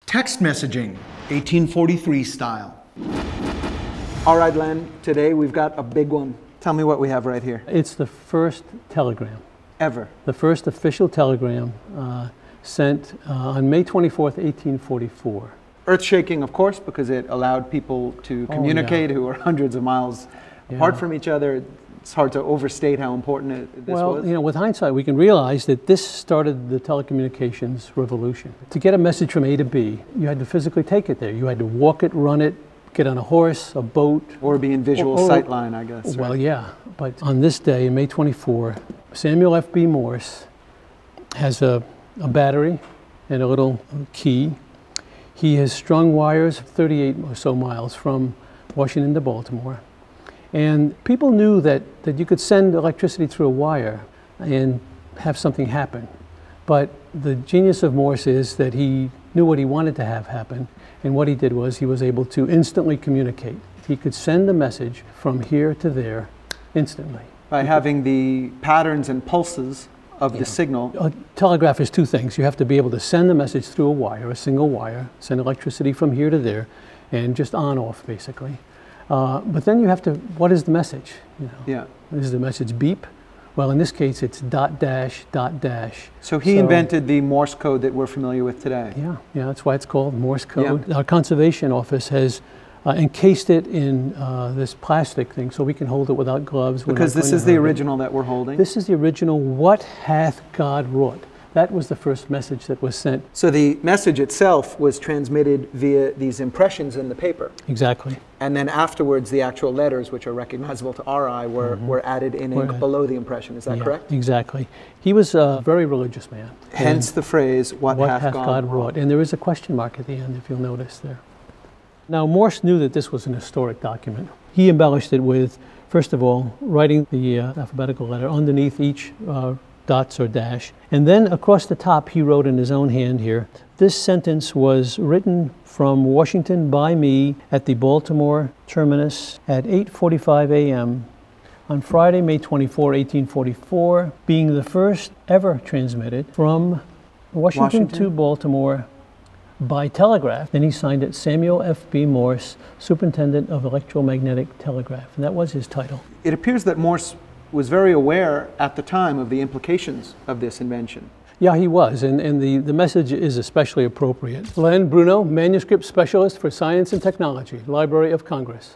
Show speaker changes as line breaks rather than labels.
Text messaging, 1843 style.
All right, Len, today we've got a big one. Tell me what we have right here.
It's the first telegram.
Ever.
The first official telegram sent on May 24th, 1844.
Earth-shaking, of course, because it allowed people to communicate who are hundreds of miles apart from each other. It's hard to overstate how important this was.
Well, you know, with hindsight, we can realize that this started the telecommunications revolution. To get a message from A to B, you had to physically take it there. You had to walk it, run it, get on a horse, a boat.
Or be in visual sightline, I guess.
Well, yeah. But on this day, May 24, Samuel F.B. Morse has a battery and a little key. He has strung wires 38 or so miles from Washington to Baltimore. And people knew that you could send electricity through a wire and have something happen. But the genius of Morse is that he knew what he wanted to have happen. And what he did was he was able to instantly communicate. He could send a message from here to there instantly.
By having the patterns and pulses of the signal.
A telegraph is two things. You have to be able to send the message through a wire, a single wire, send electricity from here to there, and just on off basically. But then you have to, what is the message? You know?
Yeah.
Is the message beep? Well, in this case, it's dot dash, dot dash.
So he invented the Morse code that we're familiar with today.
Yeah, that's why it's called Morse code. Our conservation office has encased it in this plastic thing so we can hold it without gloves.
Because this is the original that we're holding.
This is the original, what hath God wrought? That was the first message that was sent.
So the message itself was transmitted via these impressions in the paper.
Exactly.
And then afterwards, the actual letters, which are recognizable to our eye, were added in ink below the impression. Is that correct? Exactly.
He was a very religious man.
Hence the phrase, what hath God wrought?
And there is a question mark at the end, if you'll notice there. Now, Morse knew that this was an historic document. He embellished it with, first of all, writing the alphabetical letter underneath each dots or dash. And then across the top, he wrote in his own hand here, this sentence was written from Washington by me at the Baltimore terminus at 8:45 a.m. on Friday, May 24, 1844, being the first ever transmitted from Washington to Baltimore by telegraph. Then he signed it Samuel F.B. Morse, Superintendent of Electromagnetic Telegraph. And that was his title.
It appears that Morse was very aware at the time of the implications of this invention.
Yeah, he was, and the message is especially appropriate. Len Bruno, Manuscript Specialist for Science and Technology, Library of Congress.